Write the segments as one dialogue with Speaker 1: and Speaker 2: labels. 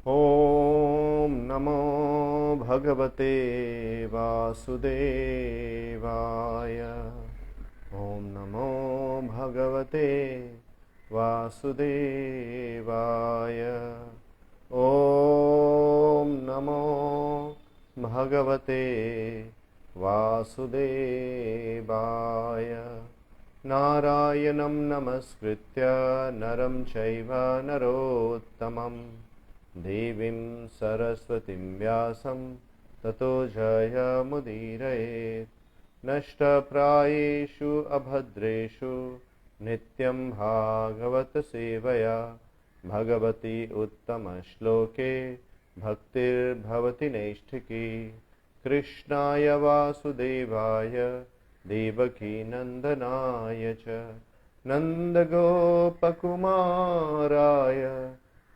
Speaker 1: ॐ नमो भगवते वासुदेवाय। ॐ नमो भगवते वासुदेवाय। ॐ नमो भगवते वासुदेवाय। नारायणं नमस्कृत्य नरं चैव नरोत्तमं देवीं सरस्वतीं व्यासं ततो जयमुदीरयेत्। नष्टप्रायेषु अभद्रेषु नित्यं भागवत सेवया भगवती उत्तमश्लोके भक्तिर्भवति नैष्ठिकी। कृष्णाय वासुदेवाय देवकी नंदनाय च नन्दगोपकुमाराय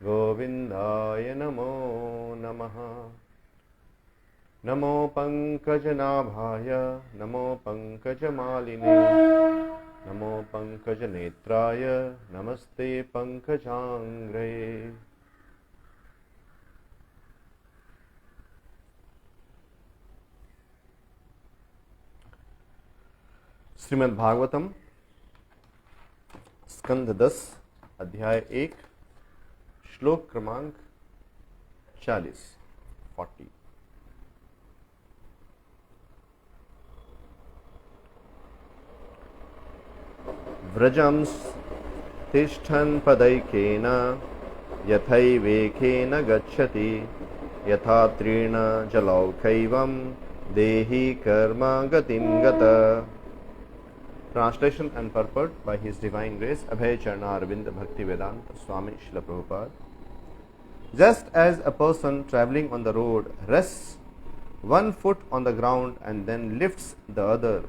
Speaker 1: गोविन्दाय नमो नमः। नमो पंकजनाभाय नमो पंकजमालिने नमो पंकजनेत्राय नमस्ते पंकजांग्रे। श्रीमद् भागवतम स्कंद 10 अध्याय 1 श्लोक क्रमांक 40। व्रजं तिष्ठन् पदैकेन यथैवेकेन गच्छति यथा तृण जलौकैवं देहि कर्म गतिं गत। Translation and purport by His Divine Grace Abhay Charana Arvind Bhakti Vedanta Swami Srila Prabhupada. Just as a person travelling on the road rests one foot on the ground and then lifts the other,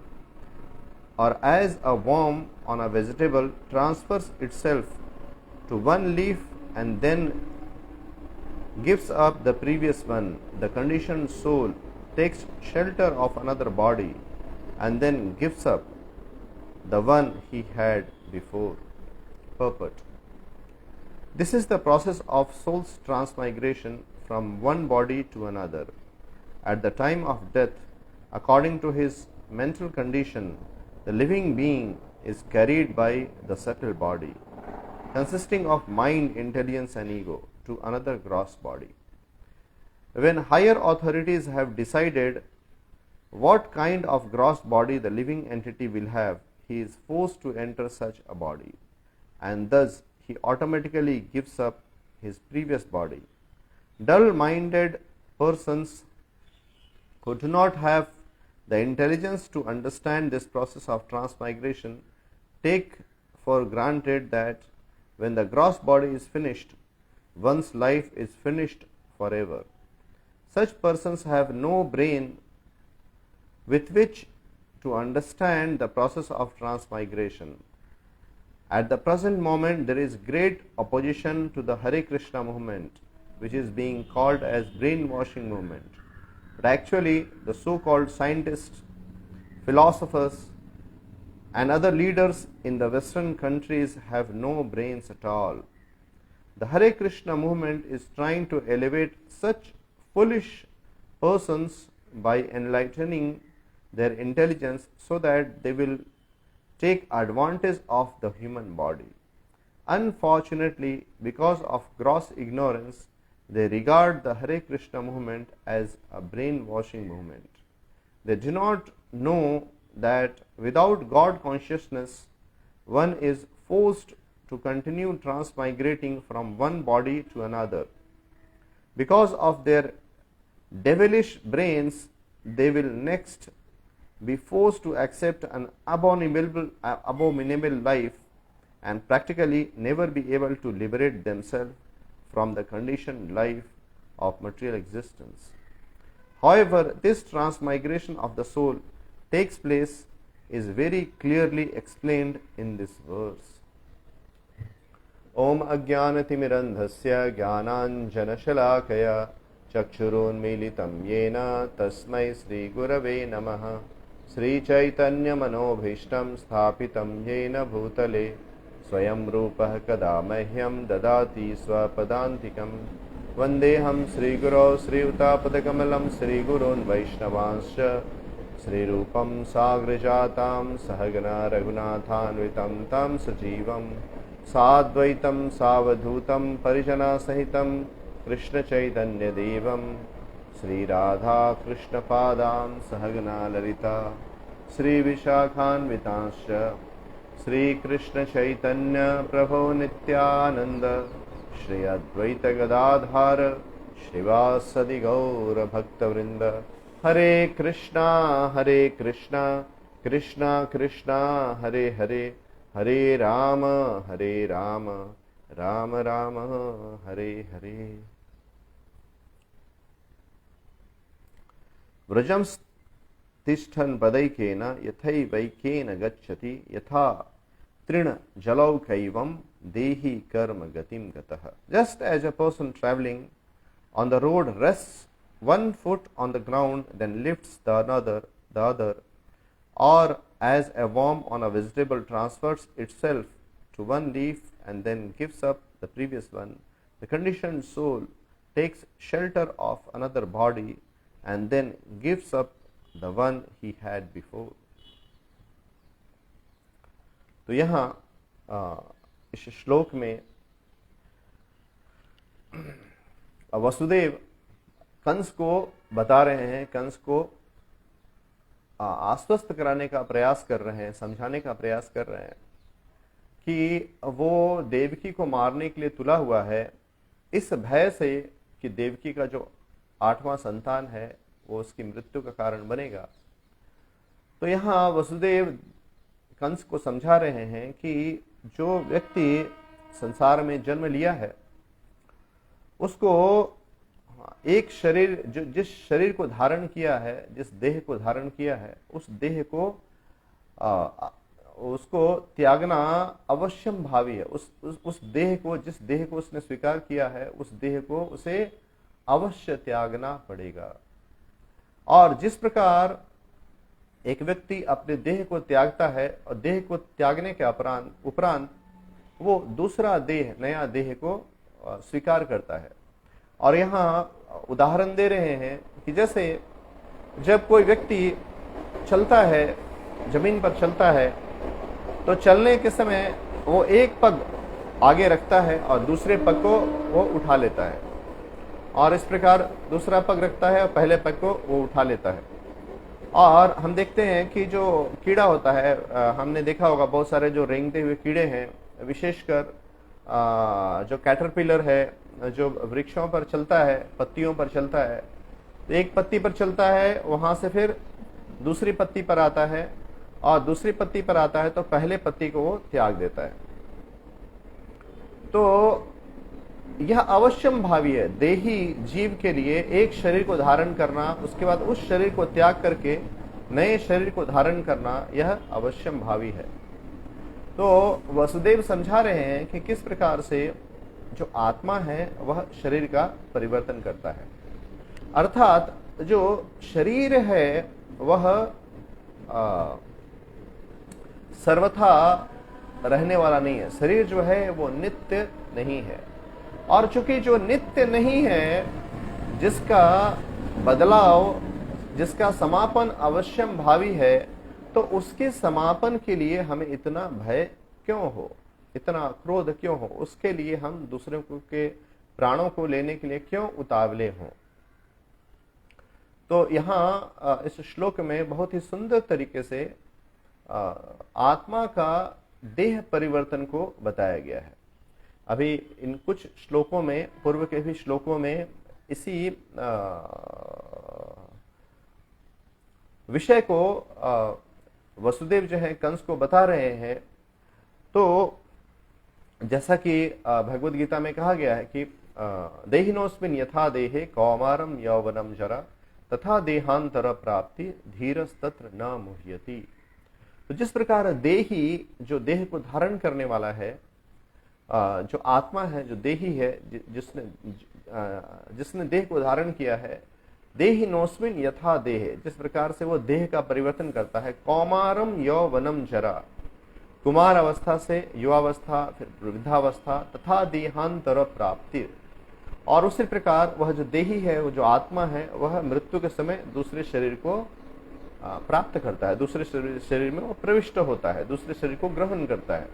Speaker 1: or as a worm on a vegetable transfers itself to one leaf and then gives up the previous one, the conditioned soul takes shelter of another body and then gives up the one he had before. Purport. This is the process of soul's transmigration from one body to another. At the time of death, according to his mental condition, the living being is carried by the subtle body, consisting of mind, intelligence and ego, to another gross body. When higher authorities have decided what kind of gross body the living entity will have, he is forced to enter such a body, and thus he automatically gives up his previous body. Dull-minded persons who do not have the intelligence to understand this process of transmigration take for granted that when the gross body is finished, one's life is finished forever. Such persons have no brain with which to understand the process of transmigration. At the present moment, there is great opposition to the Hare Krishna movement, which is being called as brainwashing movement. But actually, the so-called scientists, philosophers, and other leaders in the Western countries have no brains at all. The Hare Krishna movement is trying to elevate such foolish persons by enlightening their intelligence so that they will take advantage of the human body. Unfortunately, because of gross ignorance, they regard the Hare Krishna movement as a brainwashing movement. They do not know that without God consciousness, one is forced to continue transmigrating from one body to another. Because of their devilish brains, they will next be forced to accept an abominable life and practically never be able to liberate themselves from the conditioned life of material existence. However, this transmigration of the soul takes place is very clearly explained in this verse. Om Ajnanatimirandhasya Jnananjanashalakaya Chakshurunmilitam Yena Tasmai Sri Gurave Namaha. Sri Chaitanya Manobhishtam Sthapitam Yena Bhutale Swayam Rupah Kada Mahyam Dadati Swapadantikam वन्देऽहं श्रीगुरौ श्रीयुतापदकमलं श्रीगुरून् वैष्णवांश्च श्रीरूपं साग्रजातां सहगना रघुनाथान्वितं तं सजीवं साद्वैतं सावधूतं परिजनसहितं कृष्णचैतन्यदेवं श्रीराधाकृष्णपादां सहगना ललिता श्रीविशाखान्वितांश्च श्रीकृष्णचैतन्य प्रभो नित्यानन्द श्री अद्वैत गदाधार श्रीवासदि गौर भक्तवृंद। हरे कृष्णा कृष्णा कृष्णा हरे हरे, हरे राम राम राम हरे हरे। व्रजं तिष्ठन् पदैकेन यथैवैकेन गच्छति यथा तृण जलौकैवं देहि कर्म gatim gatah. Just as a person traveling on the road rests one foot on the ground, then lifts the other, or as a worm on a vegetable transfers itself to one leaf and then gives up the previous one, the conditioned soul takes shelter of another body and then gives up the one he had before. तो यहाँ इस श्लोक में वसुदेव कंस को बता रहे हैं, कंस को आश्वस्त कराने का प्रयास कर रहे हैं, समझाने का प्रयास कर रहे हैं कि वो देवकी को मारने के लिए तुला हुआ है, इस भय से कि देवकी का जो 8वां संतान है वो उसकी मृत्यु का कारण बनेगा। तो यहाँ वसुदेव कंस को समझा रहे हैं कि जो व्यक्ति संसार में जन्म लिया है उसको एक शरीर, जो जिस शरीर को धारण किया है, जिस देह को धारण किया है, उस देह को उसको त्यागना अवश्यम भावी है। उस देह को, जिस देह को उसने स्वीकार किया है, उस देह को उसे अवश्य त्यागना पड़ेगा। और जिस प्रकार एक व्यक्ति अपने देह को त्यागता है और देह को त्यागने के उपरांत वो दूसरा देह, नया देह को स्वीकार करता है। और यहाँ उदाहरण दे रहे हैं कि जैसे जब कोई व्यक्ति चलता है, जमीन पर चलता है, तो चलने के समय वो एक पग आगे रखता है और दूसरे पग को वो उठा लेता है, और इस प्रकार दूसरा पग रखता है और पहले पग को वो उठा लेता है। और हम देखते हैं कि जो कीड़ा होता है, हमने देखा होगा बहुत सारे जो रेंगते हुए कीड़े हैं, विशेषकर जो कैटरपिलर है, जो वृक्षों पर चलता है, पत्तियों पर चलता है, तो एक पत्ती पर चलता है, वहां से फिर दूसरी पत्ती पर आता है, और दूसरी पत्ती पर आता है तो पहले पत्ती को वो त्याग देता है। तो यह अवश्यम भावी है, देही जीव के लिए एक शरीर को धारण करना, उसके बाद उस शरीर को त्याग करके नए शरीर को धारण करना, यह अवश्यम भावी है। तो वसुदेव समझा रहे हैं कि किस प्रकार से जो आत्मा है वह शरीर का परिवर्तन करता है। अर्थात जो शरीर है वह सर्वथा रहने वाला नहीं है। शरीर जो है वो नित्य नहीं है, और चूंकि जो नित्य नहीं है, जिसका बदलाव, जिसका समापन अवश्यम भावी है, तो उसके समापन के लिए हमें इतना भय क्यों हो, इतना क्रोध क्यों हो, उसके लिए हम दूसरों के प्राणों को लेने के लिए क्यों उतावले हों। तो यहाँ इस श्लोक में बहुत ही सुंदर तरीके से आत्मा का देह परिवर्तन को बताया गया है। अभी इन कुछ श्लोकों में, पूर्व के भी श्लोकों में इसी विषय को वसुदेव जो है कंस को बता रहे हैं। तो जैसा कि भगवद गीता में कहा गया है कि देहिनोस्मिन् यथा देहे कौमारम यौवनम जरा तथा देहांतर प्राप्ति धीरस्तत्र न मुह्यति। तो जिस प्रकार देही, जो देह को धारण करने वाला है, जो आत्मा है, जो देही है, जिसने देह को धारण किया है, देहिनोस्मिन् यथा देहे, जिस प्रकार से वो देह का परिवर्तन करता है, कौमारम यौवनम जरा, कुमार अवस्था से युवावस्था, फिर वृद्धावस्था, तथा देहांतर प्राप्ति, और उसी प्रकार वह जो देही है, वो जो आत्मा है, वह मृत्यु के समय दूसरे शरीर को प्राप्त करता है, दूसरे शरीर में वो प्रविष्ट होता है, दूसरे शरीर को ग्रहण करता है।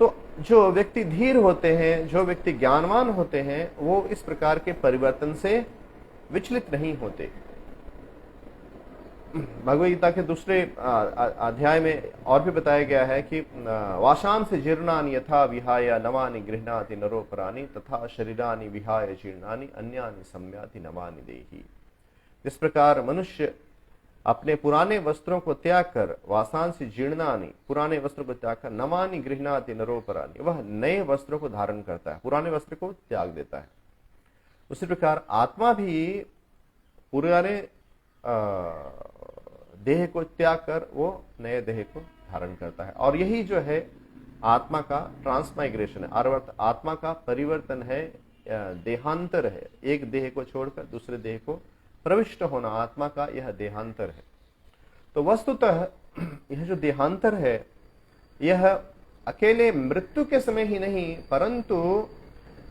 Speaker 1: तो जो व्यक्ति धीर होते हैं, जो व्यक्ति ज्ञानवान होते हैं, वो इस प्रकार के परिवर्तन से विचलित नहीं होते। भगवद गीता के दूसरे अध्याय में और भी बताया गया है कि वाशाम से जीर्णानि यथा विहाय नवानि गृह्णाति नरोपराणि तथा शरीरानि विहाय जीर्णानि अन्यानि सम्याति नवानि देहि। जिस प्रकार मनुष्य अपने पुराने वस्त्रों को त्याग कर, वासांसि जीर्णानि, पुराने वस्त्रों को त्याग कर, नवानि गृह्णाति नरोपराणि, वह नए वस्त्रों को धारण करता है, पुराने वस्त्र को त्याग देता है। उसी प्रकार आत्मा भी पुराने देह को त्याग कर वो नए देह को धारण करता है। और यही जो है आत्मा का ट्रांसमाइग्रेशन है, अर्थात आत्मा का परिवर्तन है, देहांतर है। एक देह को छोड़कर दूसरे देह को प्रविष्ट होना, आत्मा का यह देहांतर है। तो वस्तुतः यह जो देहांतर है, यह अकेले मृत्यु के समय ही नहीं, परंतु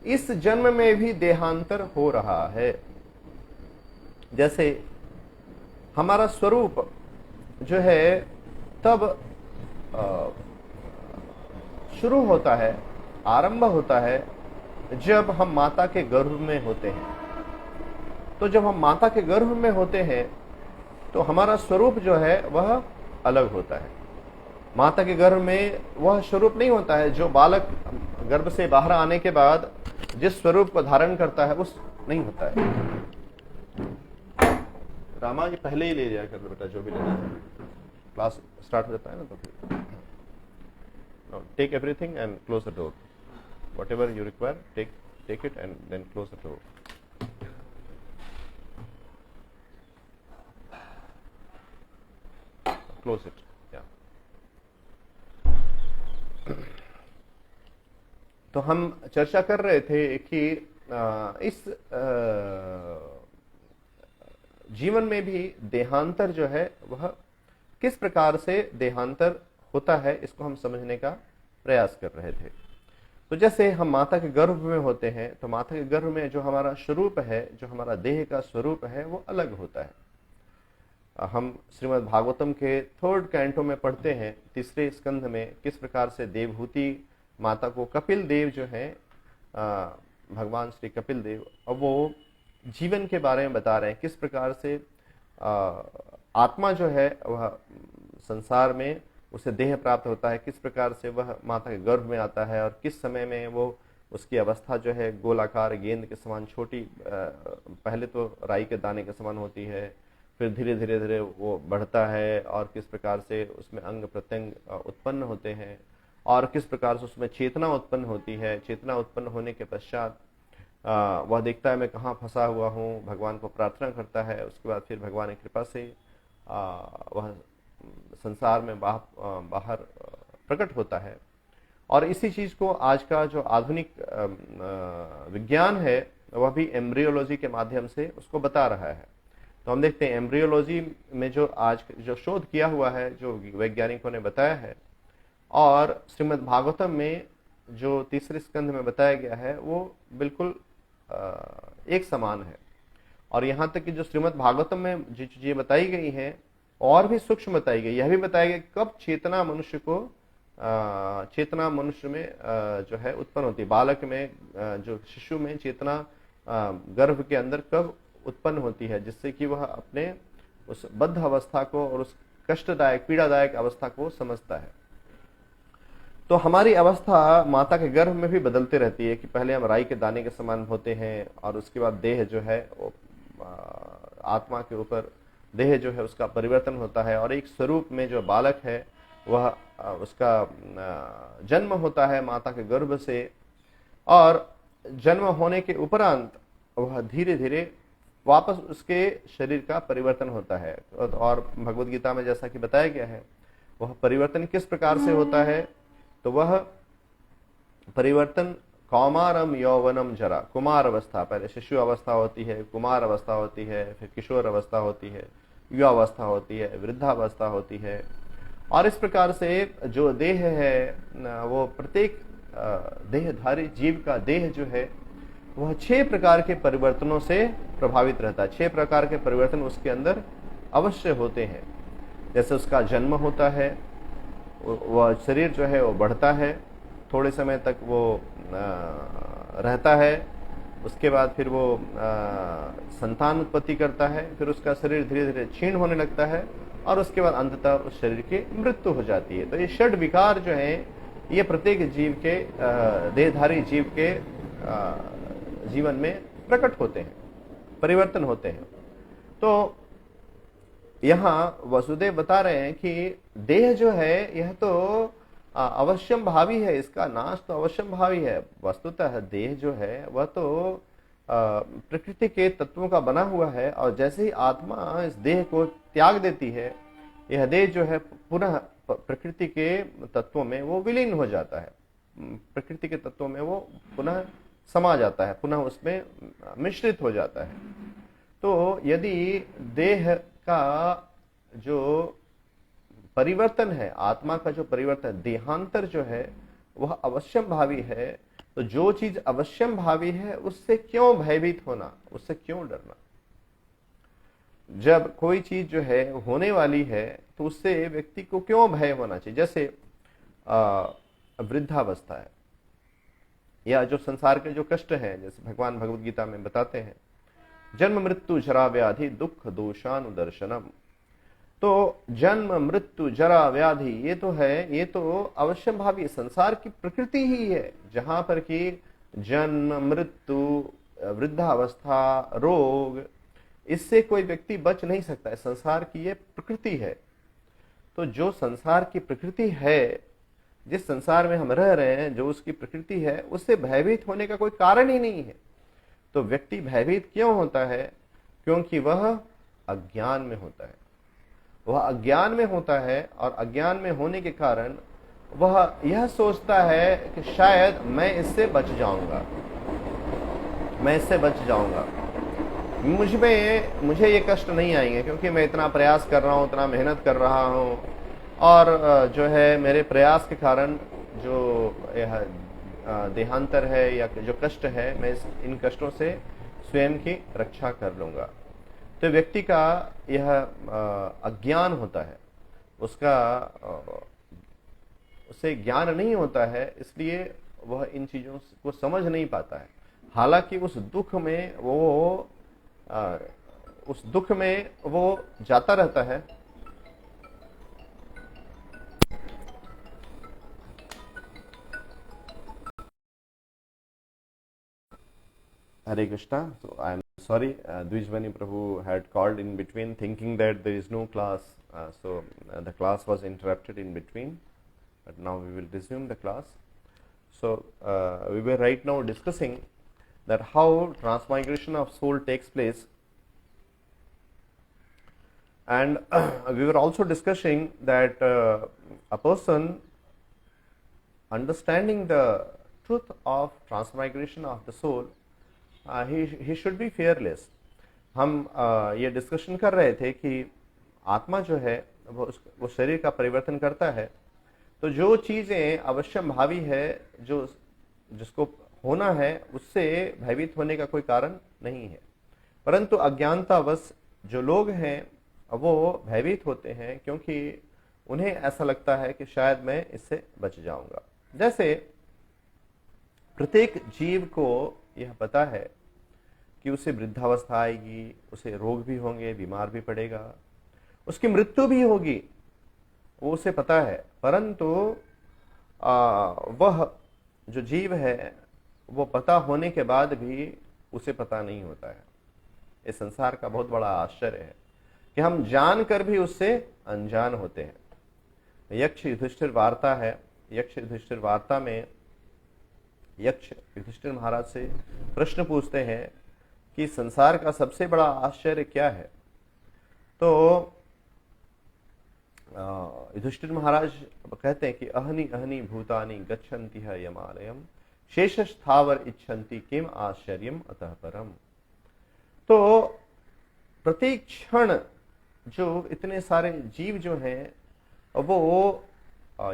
Speaker 1: इस जन्म में भी देहांतर हो रहा है। जैसे हमारा स्वरूप जो है तब शुरू होता है, आरंभ होता है जब हम माता के गर्भ में होते हैं। तो जब हम माता के गर्भ में होते हैं तो हमारा स्वरूप जो है वह अलग होता है। माता के गर्भ में वह स्वरूप नहीं होता है जो बालक गर्भ से बाहर आने के बाद जिस स्वरूप को धारण करता है उस नहीं होता है। रामा जी पहले ही ले लिया कर बेटा, जो भी लेना है, क्लास स्टार्ट हो जाता है ना तो फिर take everything and close the door, whatever you require take it and then close the door. Close it. या तो हम चर्चा कर रहे थे कि इस जीवन में भी देहांतर जो है वह किस प्रकार से देहांतर होता है, इसको हम समझने का प्रयास कर रहे थे। तो जैसे हम माता के गर्भ में होते हैं तो माता के गर्भ में जो हमारा स्वरूप है, जो हमारा देह का स्वरूप है, वो अलग होता है। हम श्रीमद् भागवतम के 3rd कैंटो में पढ़ते हैं, 3रे स्कंध में, किस प्रकार से देवहूति माता को कपिल देव जो है, भगवान श्री कपिल देव, अब वो जीवन के बारे में बता रहे हैं, किस प्रकार से आत्मा जो है वह संसार में उसे देह प्राप्त होता है, किस प्रकार से वह माता के गर्भ में आता है और किस समय में वो उसकी अवस्था जो है गोलाकार गेंद के समान छोटी, पहले तो राई के दाने के समान होती है, फिर धीरे धीरे धीरे वो बढ़ता है और किस प्रकार से उसमें अंग प्रत्यंग उत्पन्न होते हैं और किस प्रकार से उसमें चेतना उत्पन्न होती है। चेतना उत्पन्न होने के पश्चात वह देखता है मैं कहाँ फंसा हुआ हूँ, भगवान को प्रार्थना करता है। उसके बाद फिर भगवान की कृपा से वह संसार में बाहर प्रकट होता है। और इसी चीज को आज का जो आधुनिक विज्ञान है वह भी एम्ब्रियोलॉजी के माध्यम से उसको बता रहा है। तो हम देखते हैं एम्ब्रियोलॉजी में जो आज जो शोध किया हुआ है, जो वैज्ञानिकों ने बताया है, और श्रीमद् भागवतम में जो 3रे स्कंध में बताया गया है वो बिल्कुल एक समान है। और यहाँ तक कि जो श्रीमद् भागवतम में जो चीजें बताई गई हैं और भी सूक्ष्म बताई गई। यह भी बताया गया कब चेतना मनुष्य को चेतना मनुष्य में जो है उत्पन्न होती है, बालक में जो शिशु में चेतना गर्भ के अंदर कब उत्पन्न होती है, जिससे कि वह अपने उस बद्ध अवस्था को और उस कष्टदायक पीड़ादायक अवस्था को समझता है। तो हमारी अवस्था माता के गर्भ में भी बदलते रहती है कि पहले हम राई के दाने के समान होते हैं और उसके बाद देह जो है आत्मा के ऊपर देह जो है उसका परिवर्तन होता है और एक स्वरूप में जो बालक है वह उसका जन्म होता है माता के गर्भ से। और जन्म होने के उपरांत वह धीरे धीरे वापस उसके शरीर का परिवर्तन होता है। और भगवद गीता में जैसा कि बताया गया है वह परिवर्तन किस प्रकार से होता है, तो वह परिवर्तन कौमारम यौवनम जरा, कुमार अवस्था, पहले शिशु अवस्था होती है, कुमार अवस्था होती है, फिर किशोर अवस्था होती है, युवा अवस्था होती है, वृद्धावस्था होती है। और इस प्रकार से जो देह है वो प्रत्येक देहधारी जीव का देह जो है वह 6 प्रकार के परिवर्तनों से प्रभावित रहता है। 6 प्रकार के परिवर्तन उसके अंदर अवश्य होते हैं। जैसे उसका जन्म होता है, वह शरीर जो है वो बढ़ता है, थोड़े समय तक वो रहता है, उसके बाद फिर वो संतान उत्पत्ति करता है, फिर उसका शरीर धीरे धीरे क्षीण होने लगता है और उसके बाद अंततः उस शरीर की मृत्यु हो जाती है। तो ये षड विकार जो है ये प्रत्येक जीव के देहधारी जीव के जीवन में प्रकट होते हैं, परिवर्तन होते हैं। तो यहाँ वसुदेव बता रहे हैं कि देह जो है यह तो अवश्यम भावी है, इसका नाश तो अवश्यम भावी है। वस्तुतः देह जो है वह तो प्रकृति के तत्वों का बना हुआ है, और जैसे ही आत्मा इस देह को त्याग देती है, यह देह जो है पुनः प्रकृति के तत्वों में वो विलीन हो जाता है, प्रकृति के तत्वों में वो पुनः समा जाता है, पुनः उसमें मिश्रित हो जाता है। तो यदि देह का जो परिवर्तन है, आत्मा का जो परिवर्तन, देहांतर जो है वह अवश्यम भावी है, तो जो चीज अवश्यम भावी है उससे क्यों भयभीत होना, उससे क्यों डरना। जब कोई चीज जो है होने वाली है तो उससे व्यक्ति को क्यों भय होना चाहिए। जैसे वृद्धावस्था है, या जो संसार के जो कष्ट हैं, जैसे भगवान भगवद गीता में बताते हैं, जन्म मृत्यु जरा व्याधि दुख दोषानुदर्शनम। तो जन्म मृत्यु जरा व्याधि ये तो है, ये तो अवश्य भावी संसार की प्रकृति ही है, जहां पर कि जन्म मृत्यु वृद्धावस्था रोग, इससे कोई व्यक्ति बच नहीं सकता है। संसार की ये प्रकृति है। तो जो संसार की प्रकृति है, जिस संसार में हम रह रहे हैं, जो उसकी प्रकृति है, उससे भयभीत होने का कोई कारण ही नहीं है। तो व्यक्ति भयभीत क्यों होता है? क्योंकि वह अज्ञान में होता है। वह अज्ञान में होता है, और अज्ञान में होने के कारण वह यह सोचता है कि शायद मैं इससे बच जाऊंगा, मैं इससे बच जाऊंगा, मुझे ये कष्ट नहीं आएंगे, क्योंकि मैं इतना प्रयास कर रहा हूं, इतना मेहनत कर रहा हूं, और जो है मेरे प्रयास के कारण जो यह देहांतर है या जो कष्ट है, मैं इन कष्टों से स्वयं की रक्षा कर लूंगा। तो व्यक्ति का यह अज्ञान होता है, उसे ज्ञान नहीं होता है, इसलिए वह इन चीजों को समझ नहीं पाता है। हालांकि उस दुख में वो जाता रहता है। Hare Krishna. So I am sorry, Dvijvani Prabhu had called in between, thinking that there is no class. So the class was interrupted in between, but now we will resume the class. So we were right now discussing that how transmigration of soul takes place, and we were also discussing that a person understanding the truth of transmigration of the soul, he should be fearless. हम ये discussion कर रहे थे कि आत्मा जो है वो शरीर का परिवर्तन करता है, तो जो चीजें अवश्यम भावी है, जिसको होना है, उससे भयभीत होने का कोई कारण नहीं है। परंतु अज्ञानतावश जो लोग हैं वो भयभीत होते हैं, क्योंकि उन्हें ऐसा लगता है कि शायद मैं इससे बच जाऊंगा। जैसे प्रत्येक जीव को यह पता है कि उसे वृद्धावस्था आएगी, उसे रोग भी होंगे, बीमार भी पड़ेगा, उसकी मृत्यु भी होगी, वो उसे पता है। परंतु वह जो जीव है वो पता होने के बाद भी उसे पता नहीं होता है। इस संसार का बहुत बड़ा आश्चर्य है कि हम जानकर भी उससे अनजान होते हैं। यक्ष युधिष्ठिर वार्ता है, यक्ष युधिष्ठिर वार्ता में यक्ष युधिष्ठिर महाराज से प्रश्न पूछते हैं कि संसार का सबसे बड़ा आश्चर्य क्या है। तो युधिष्ठिर महाराज कहते हैं कि अहनि अहनि भूतानि गच्छन्ति है यमालयम शेषस्थावर इच्छन्ति किम आश्चर्यम अतः परम। तो प्रत्येक क्षण जो इतने सारे जीव जो हैं वो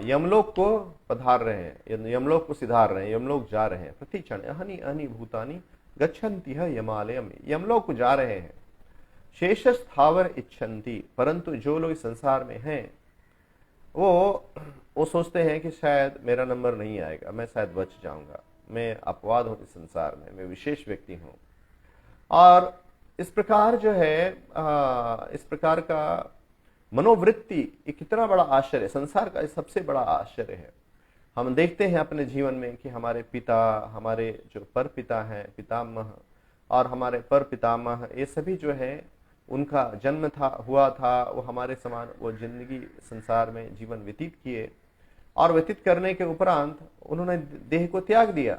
Speaker 1: यमलोक को पधार रहे हैं, यमलोक को सिधार रहे हैं, यमलोक जा रहे हैं। प्रति क्षण अहनि अहनि भूतानि गच्छन्ति है यमालयम, यमलोक को जा रहे हैं। शेष स्थावर इच्छन्ति, परंतु जो लोग इस संसार में हैं वो सोचते हैं कि शायद मेरा नंबर नहीं आएगा, मैं शायद बच जाऊंगा, मैं अपवाद हूं इस संसार में, मैं विशेष व्यक्ति हूं। और इस प्रकार जो है इस प्रकार का मनोवृत्ति एक कितना बड़ा आश्चर्य, संसार का सबसे बड़ा आश्चर्य है। हम देखते हैं अपने जीवन में कि हमारे पिता, हमारे जो पर पिता हैं, पितामह और हमारे पर पितामह, ये सभी जो है उनका जन्म हुआ था, वो हमारे समान वो जिंदगी संसार में जीवन व्यतीत किए और व्यतीत करने के उपरांत उन्होंने देह को त्याग दिया,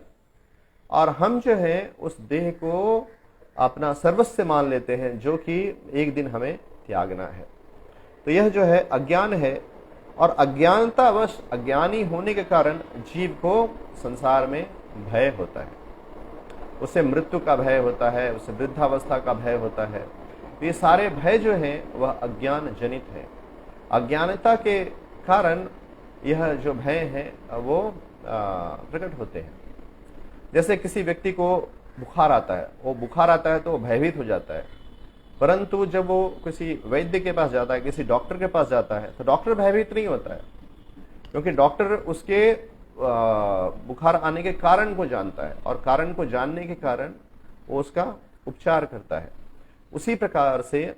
Speaker 1: और हम जो है उस देह को अपना सर्वस्व मान लेते हैं, जो कि एक दिन हमें त्यागना है। तो यह जो है अज्ञान है, और अज्ञानतावश अज्ञानी होने के कारण जीव को संसार में भय होता है, उसे मृत्यु का भय होता है, उसे वृद्धावस्था का भय होता है। ये सारे भय जो हैं वह अज्ञान जनित है। अज्ञानता के कारण यह जो भय है वो प्रकट होते हैं। जैसे किसी व्यक्ति को बुखार आता है, वो बुखार आता है तो वो भयभीत हो जाता है, परंतु जब वो किसी वैद्य के पास जाता है, किसी डॉक्टर के पास जाता है, तो डॉक्टर भयभीत नहीं होता है, क्योंकि डॉक्टर उसके बुखार आने के कारण को जानता है, और कारण को जानने के कारण वो उसका उपचार करता है। उसी प्रकार से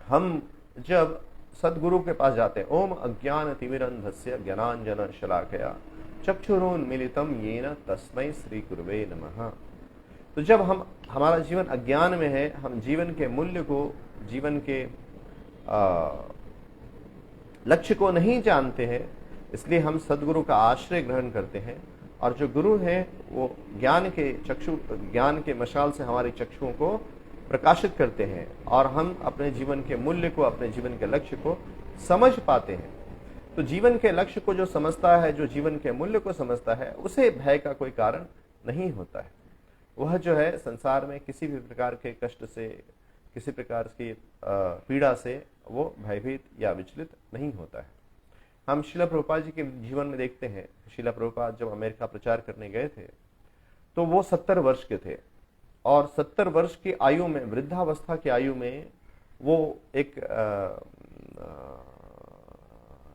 Speaker 1: हम जब सदगुरु के पास जाते हैं, ओम अज्ञान तिमिरंधस्य ज्ञानांजन शलाकया चक्षुरुन्मीलितं येन तस्मै श्री गुरुवे नमः। तो जब हमारा जीवन अज्ञान में है, हम जीवन के मूल्य को, जीवन के लक्ष्य को नहीं जानते हैं, इसलिए हम सदगुरु का आश्रय ग्रहण करते हैं, और जो गुरु हैं वो ज्ञान के मशाल से हमारे चक्षुओं को प्रकाशित करते हैं, और हम अपने जीवन के मूल्य को, अपने जीवन के लक्ष्य को समझ पाते हैं। तो जीवन के लक्ष्य को जो समझता है, जो जीवन के मूल्य को समझता है, उसे भय का कोई कारण नहीं होता है। वह जो है संसार में किसी भी प्रकार के कष्ट से, किसी प्रकार की पीड़ा से वो भयभीत या विचलित नहीं होता है। हम श्रील प्रभुपाद जी के जीवन में देखते हैं, श्रील प्रभुपाद जब अमेरिका प्रचार करने गए थे तो वो 70 वर्ष के थे, और 70 वर्ष की आयु में, वृद्धावस्था की आयु में, वो एक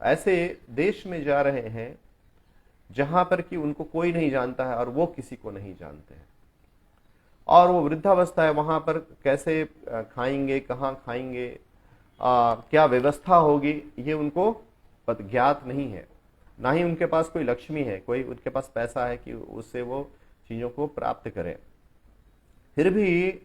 Speaker 1: ऐसे देश में जा रहे हैं जहां पर कि उनको कोई नहीं जानता है और वो किसी को नहीं जानते हैं, और वो वृद्धावस्था है, वहां पर कैसे खाएंगे, कहाँ खाएंगे, क्या व्यवस्था होगी, ये उनको ज्ञात नहीं है। ना ही उनके पास कोई लक्ष्मी है, कोई उनके पास पैसा है कि उससे वो चीजों को प्राप्त करें। फिर भी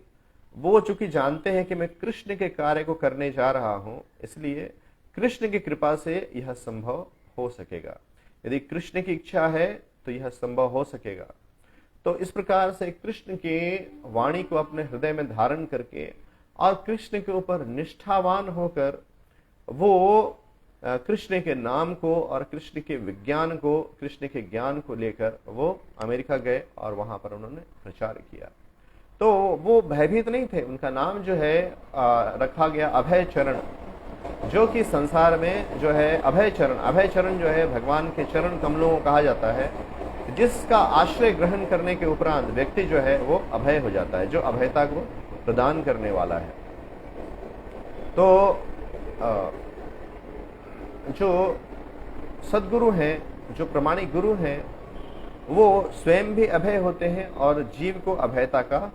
Speaker 1: वो चूंकि जानते हैं कि मैं कृष्ण के कार्य को करने जा रहा हूं, इसलिए कृष्ण की कृपा से यह संभव हो सकेगा। यदि कृष्ण की इच्छा है तो यह संभव हो सकेगा। तो इस प्रकार से कृष्ण के वाणी को अपने हृदय में धारण करके और कृष्ण के ऊपर निष्ठावान होकर वो कृष्ण के नाम को और कृष्ण के विज्ञान को, कृष्ण के ज्ञान को लेकर वो अमेरिका गए और वहां पर उन्होंने प्रचार किया। तो वो भयभीत नहीं थे। उनका नाम जो है रखा गया अभय चरण, जो कि संसार में जो है अभय चरण जो है भगवान के चरण कमलों को कहा जाता है, जिसका आश्रय ग्रहण करने के उपरांत व्यक्ति जो है वो अभय हो जाता है, जो अभयता को प्रदान करने वाला है। तो जो सद्गुरु हैं, जो प्रमाणिक गुरु हैं, वो स्वयं भी अभय होते हैं और जीव को अभयता का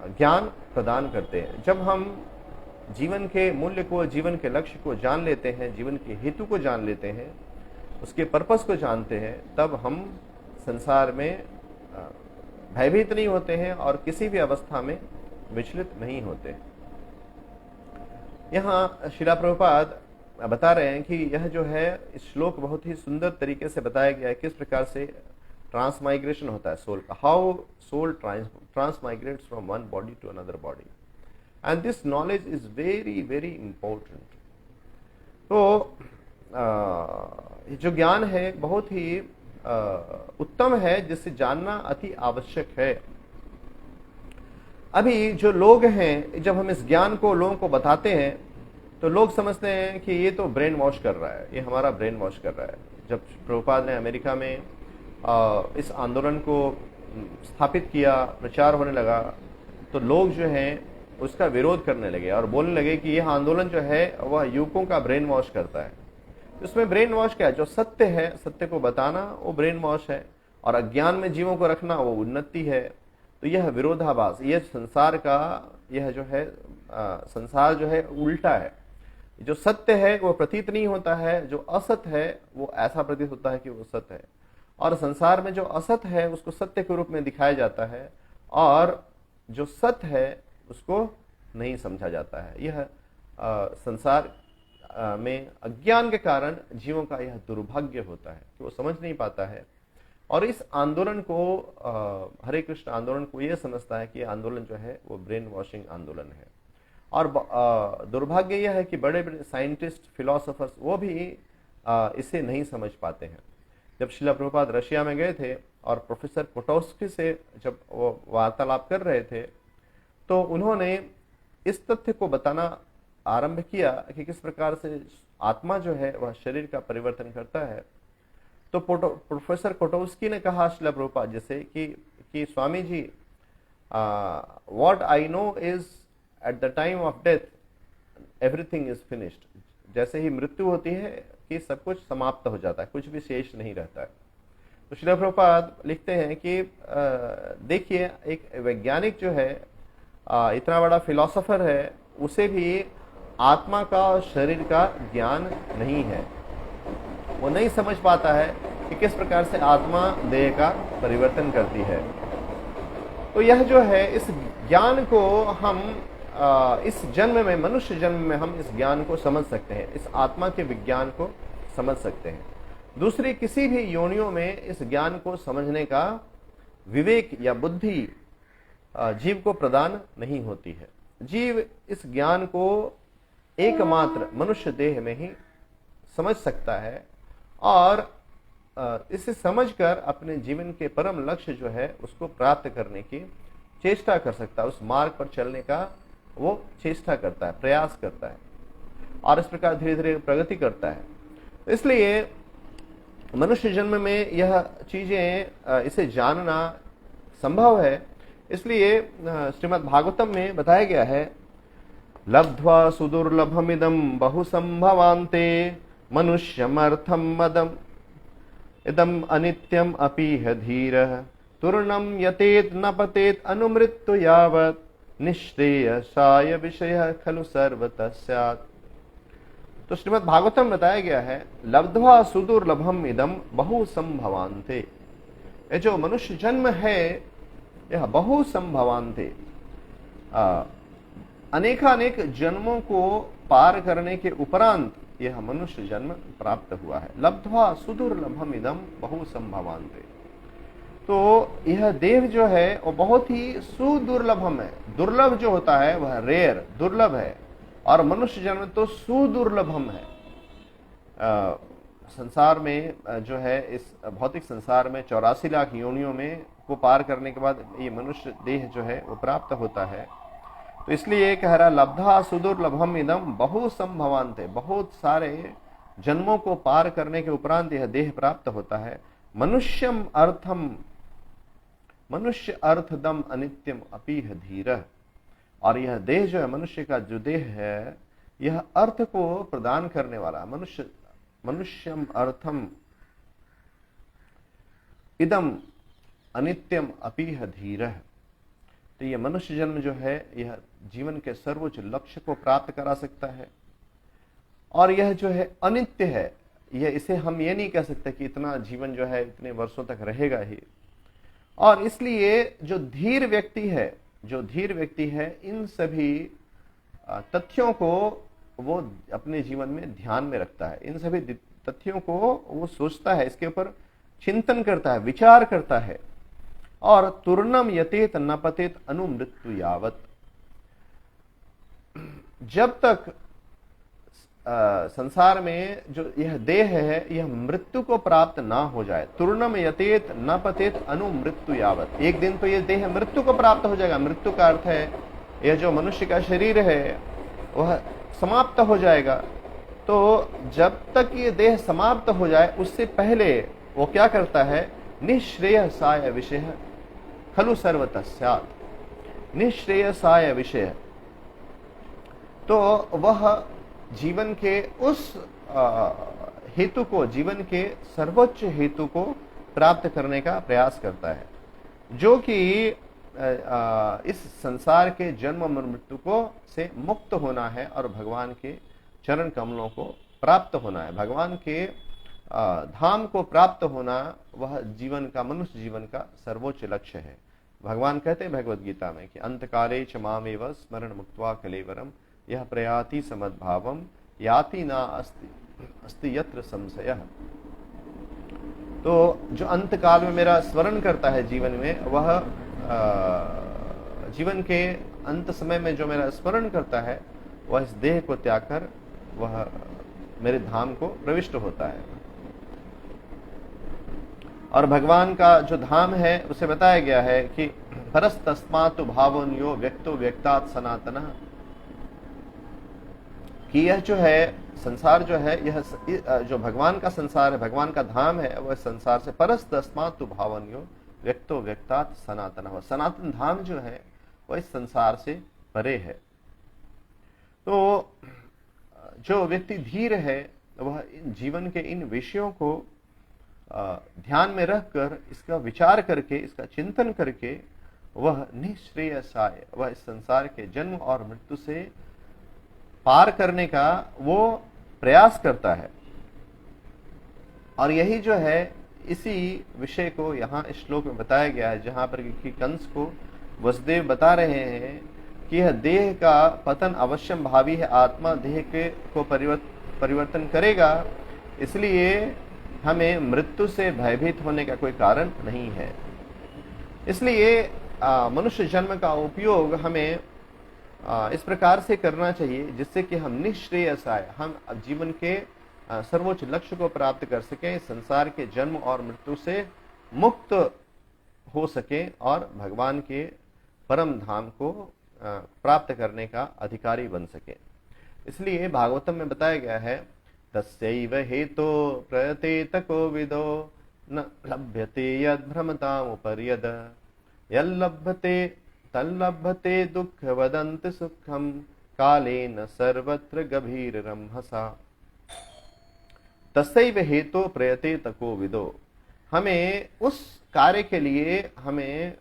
Speaker 1: ज्ञान प्रदान करते हैं। जब हम जीवन के मूल्य को, जीवन के लक्ष्य को जान लेते हैं, जीवन के हेतु को जान लेते हैं, उसके पर्पस को जानते हैं, तब हम संसार में भयभीत नहीं होते हैं और किसी भी अवस्था में विचलित नहीं होते। यहाँ श्रील प्रभुपाद बता रहे हैं कि यह जो है इस श्लोक बहुत ही सुंदर तरीके से बताया गया है, किस प्रकार से ट्रांसमाइग्रेशन होता है सोल का, how soul transmigrates from one body to another body, and this knowledge is very very important. तो जो ज्ञान है बहुत ही उत्तम है, जिसे जानना अति आवश्यक है। अभी जो लोग हैं, जब हम इस ज्ञान को लोगों को बताते हैं तो लोग समझते हैं कि ये तो ब्रेन वॉश कर रहा है, ये हमारा ब्रेन वॉश कर रहा है। जब प्रभुपाद ने अमेरिका में इस आंदोलन को स्थापित किया, प्रचार होने लगा, तो लोग जो हैं उसका विरोध करने लगे और बोलने लगे कि यह आंदोलन जो है वह युवकों का ब्रेन वॉश करता है। उसमें ब्रेन वॉश क्या है? जो सत्य है, सत्य को बताना वो ब्रेन वॉश है, और अज्ञान में जीवों को रखना वो उन्नति है। तो यह विरोधाभास, यह संसार का, यह जो है संसार जो है उल्टा है। जो सत्य है वो प्रतीत नहीं होता है, जो असत है वो ऐसा प्रतीत होता है कि वो सत्य है। और संसार में जो असत है उसको सत्य के रूप में दिखाया जाता है, और जो सत्य है उसको नहीं समझा जाता है। यह संसार में अज्ञान के कारण जीवों का यह दुर्भाग्य होता है कि वो समझ नहीं पाता है, और इस आंदोलन को, हरे कृष्ण आंदोलन को, यह समझता है कि यह आंदोलन जो है वो ब्रेन वॉशिंग आंदोलन है। और दुर्भाग्य यह है कि बड़े बड़े साइंटिस्ट, फिलोसोफर्स, वो भी इसे नहीं समझ पाते हैं। जब श्रील प्रभुपाद रशिया में गए थे और प्रोफेसर कोटोस्की से जब वो वार्तालाप कर रहे थे, तो उन्होंने इस तथ्य को बताना आरंभ किया कि किस प्रकार से आत्मा जो है वह शरीर का परिवर्तन करता है। तो प्रोफेसर कोटोस्की ने कहा श्रील प्रभुपाद जैसे कि Swami ji, what I know is at the time of death everything is finished. जैसे ही मृत्यु होती है कि सब कुछ समाप्त हो जाता है, कुछ भी शेष नहीं रहता है। तो श्रील प्रभुपाद लिखते हैं कि देखिए, एक वैज्ञानिक जो है, इतना बड़ा फिलोसोफर है, उसे भी आत्मा का और शरीर का ज्ञान नहीं है। वो नहीं समझ पाता है कि किस प्रकार से आत्मा देह का परिवर्तन करती है। तो यह जो है, इस ज्ञान को हम इस जन्म में, मनुष्य जन्म में हम इस ज्ञान को समझ सकते हैं, इस आत्मा के विज्ञान को समझ सकते हैं। दूसरी किसी भी योनियों में इस ज्ञान को समझने का विवेक या बुद्धि जीव को प्रदान नहीं होती है। जीव इस ज्ञान को एकमात्र मनुष्य देह में ही समझ सकता है, और इसे समझकर अपने जीवन के परम लक्ष्य जो है उसको प्राप्त करने की चेष्टा कर सकता है। उस मार्ग पर चलने का वो चेष्टा करता है, प्रयास करता है, और इस प्रकार धीरे धीरे प्रगति करता है। इसलिए मनुष्य जन्म में यह चीजें, इसे जानना संभव है। इसलिए श्रीमद् भागवतम में बताया गया है, लब्ध्वा सुदुर्लभमिदं बहुसंभवान्ते मनुष्यमर्थम मदम इदम अनित्यम अपीह धीरः तूर्णम यतेत न पतेत अनुमृत्यु यावत् निश्रेयसाय विषयः खलु सर्वतः स्यात्। तो श्रीमद् भागवतम बताया गया है, लब्ध्वा सुदुर्लभम इदम बहुसंभवान्ते। ये जो मनुष्य जन्म है यह बहुसंभवान्ते, अनेकानेक जन्मों को पार करने के उपरांत यह मनुष्य जन्म प्राप्त हुआ है। लब्ध्वा सुदुर्लभम इदम बहुसंभवान्ते। तो यह देह जो है वो बहुत ही सुदुर्लभम है। दुर्लभ जो होता है वह रेयर, दुर्लभ है, और मनुष्य जन्म तो सुदुर्लभम है। संसार में जो है, इस भौतिक संसार में 84 लाख योनियों में को पार करने के बाद ये मनुष्य देह जो है वो प्राप्त होता है। तो इसलिए कह रहा, लब्धा सुदुर्लभम इदम बहुसंभवान्ते, बहुत सारे जन्मों को पार करने के उपरांत यह देह प्राप्त होता है। मनुष्यम अर्थम, मनुष्य अर्थदम अनित्यम अपीह धीरः। और यह देह जो है, मनुष्य का जो देह है, यह अर्थ को प्रदान करने वाला। मनुष्यम अर्थम इदम अनित्यम अपीह धीरः। तो यह मनुष्य जन्म जो है यह जीवन के सर्वोच्च लक्ष्य को प्राप्त करा सकता है, और यह जो है अनित्य है। यह, इसे हम ये नहीं कह सकते कि इतना जीवन जो है इतने वर्षों तक रहेगा ही। और इसलिए जो धीर व्यक्ति है, जो धीर व्यक्ति है, इन सभी तथ्यों को वो अपने जीवन में ध्यान में रखता है। इन सभी तथ्यों को वो सोचता है, इसके ऊपर चिंतन करता है, विचार करता है। और तूर्णम यतेत न पतेत अनुमृत्यु यावत। जब तक संसार में जो यह देह है यह मृत्यु को प्राप्त ना हो जाए, तूर्णम यतेत न पतेत अनुमृत्यु यावत। एक दिन तो यह देह मृत्यु को प्राप्त हो जाएगा। मृत्यु का अर्थ है यह जो मनुष्य का शरीर है वह समाप्त हो जाएगा। तो जब तक ये देह समाप्त हो जाए उससे पहले वो क्या करता है, निःश्रेयसाय विषयः खलु सर्वतः स्यात् निःश्रेयसाय विषय। तो वह जीवन के उस हेतु को, जीवन के सर्वोच्च हेतु को प्राप्त करने का प्रयास करता है, जो कि इस संसार के जन्म और मृत्यु को से मुक्त होना है और भगवान के चरण कमलों को प्राप्त होना है, भगवान के धाम को प्राप्त होना। वह जीवन का, मनुष्य जीवन का सर्वोच्च लक्ष्य है। भगवान कहते हैं भगवद गीता में कि अंतकाले च मामेव स्मरण मुक्त्वा कलेवरम यह प्रयाति समद्भावम याति ना अस्ति यत्र संशयः। तो जो अंत काल में मेरा स्मरण करता है जीवन में, वह जीवन के अंत समय में जो मेरा स्मरण करता है, वह इस देह को त्याग कर वह मेरे धाम को प्रविष्ट होता है। और भगवान का जो धाम है उसे बताया गया है कि परस्तस्मातु भावोन्यो व्यक्तो व्यक्तात् सनातनः, कि यह जो है संसार जो है, यह जो भगवान का संसार है, भगवान का धाम है, वह संसार से परस्तस्मातु भावन्यो व्यक्तो व्यक्तात् सनातनः, वह सनातन धाम जो है वह इस संसार से परे है। तो जो व्यक्ति धीर है वह जीवन के इन विषयों को ध्यान में रखकर, इसका विचार करके, इसका चिंतन करके वह निःश्रेयसाय, वह इस संसार के जन्म और मृत्यु से पार करने का वो प्रयास करता है। और यही जो है, इसी विषय को यहाँ इस श्लोक में बताया गया है, जहां पर कि कंस को वसुदेव बता रहे हैं कि यह देह का पतन अवश्यम भावी है, आत्मा देह के को परिवर्तन करेगा, इसलिए हमें मृत्यु से भयभीत होने का कोई कारण नहीं है। इसलिए मनुष्य जन्म का उपयोग हमें इस प्रकार से करना चाहिए जिससे कि हम निःश्रेयसाय, हम जीवन के सर्वोच्च लक्ष्य को प्राप्त कर सकें, संसार के जन्म और मृत्यु से मुक्त हो सकें और भगवान के परम धाम को प्राप्त करने का अधिकारी बन सके। इसलिए भागवतम में बताया गया है, तस्यैव हेतो प्रयतेत कोविदो न लभ्यते यद् भ्रमतामुपर्यद यल्लभ्यते तल्लभ्यते दुःख वदन्त सुखम कालेन सर्वत्र गभीर रंहसा। तस्यैव हेतो प्रयतेत कोविदो, हमें उस कार्य के लिए हमें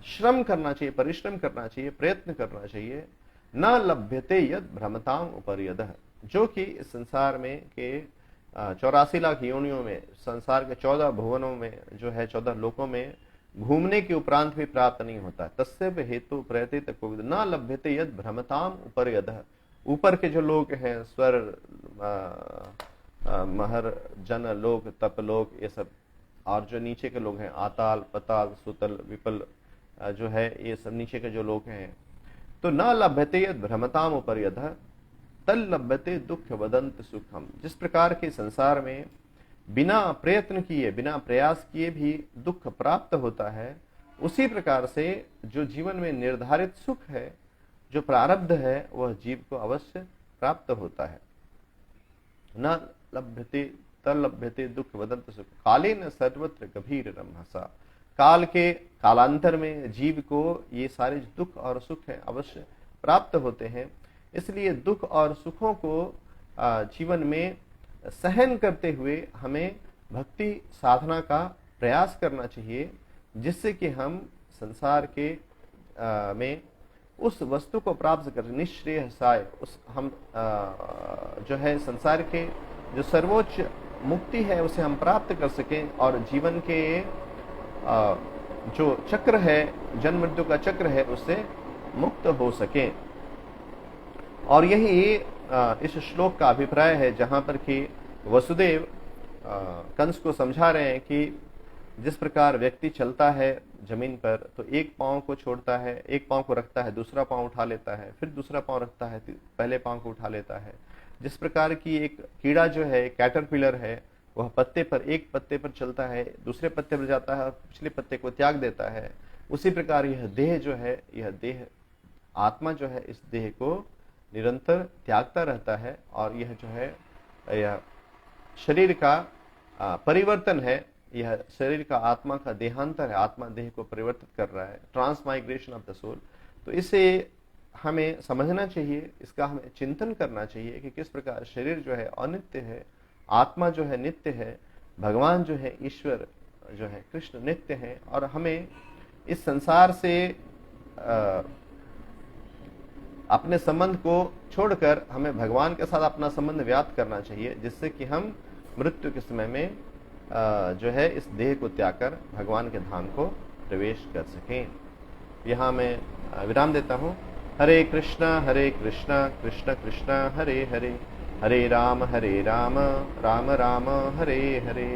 Speaker 1: श्रम करना चाहिए, परिश्रम करना चाहिए, प्रयत्न करना चाहिए। न लभ्यते यद भ्रमताम उपर्यदः, जो कि इस संसार में के 84 लाख योनियों में, संसार के 14 भुवनों में जो है, 14 लोकों में घूमने के उपरांत भी प्राप्त नहीं होता। तस्यैव हेतु प्रयतेत कोविद न लभ्यते यद भ्रमताम उपर्यदः, ऊपर के जो लोग हैं, स्वर महर जन लोक, तप लोक, ये सब, और जो नीचे के लोग हैं, आताल पताल सुतल विपल, जो है ये सब नीचे के जो लोग हैं, तो न लभ्यते यद भ्रमताम उपर्यदः तल लभ्यते दुख वदंत सुखम। जिस प्रकार के संसार में बिना प्रयत्न किए, बिना प्रयास किए भी दुख प्राप्त होता है, उसी प्रकार से जो जीवन में निर्धारित सुख है, जो प्रारब्ध है, वह जीव को अवश्य प्राप्त होता है। न लभ्यते तल लभ्यते दुख वदंत सुख कालेन सर्वत्र गभीर रंहसा। काल के कालांतर में जीव को ये सारे दुख और सुख है अवश्य प्राप्त होते हैं। इसलिए दुख और सुखों को जीवन में सहन करते हुए हमें भक्ति साधना का प्रयास करना चाहिए, जिससे कि हम संसार के में उस वस्तु को प्राप्त कर, निःश्रेयसाय, उस हम जो है संसार के जो सर्वोच्च मुक्ति है उसे हम प्राप्त कर सकें और जीवन के जो चक्र है, जन्म मृत्यु का चक्र है, उससे मुक्त हो सकें। और यही इस श्लोक का अभिप्राय है, जहां पर कि वसुदेव कंस को समझा रहे हैं कि जिस प्रकार व्यक्ति चलता है जमीन पर, तो एक पांव को छोड़ता है, एक पांव को रखता है, दूसरा पांव उठा लेता है, फिर दूसरा पांव रखता है, पहले पांव को उठा लेता है। जिस प्रकार की एक कीड़ा जो है, कैटरपिलर है, वह पत्ते पर, एक पत्ते पर चलता है, दूसरे पत्ते पर जाता है और पिछले पत्ते को त्याग देता है, उसी प्रकार यह देह जो है, यह देह आत्मा जो है, इस देह को निरंतर त्यागता रहता है। और यह जो है, यह शरीर का परिवर्तन है, यह शरीर का आत्मा का देहांतर है, आत्मा देह को परिवर्तित कर रहा है, ट्रांसमाइग्रेशन ऑफ द सोल। तो इसे हमें समझना चाहिए, इसका हमें चिंतन करना चाहिए कि किस प्रकार शरीर जो है अनित्य है, आत्मा जो है नित्य है, भगवान जो है ईश्वर जो है कृष्ण नित्य है, और हमें इस संसार से अपने संबंध को छोड़कर हमें भगवान के साथ अपना संबंध व्याप्त करना चाहिए, जिससे कि हम मृत्यु के समय में जो है इस देह को त्याग कर भगवान के धाम को प्रवेश कर सकें। यहाँ मैं विराम देता हूँ। हरे कृष्णा कृष्ण कृष्ण हरे हरे, हरे राम राम राम हरे हरे।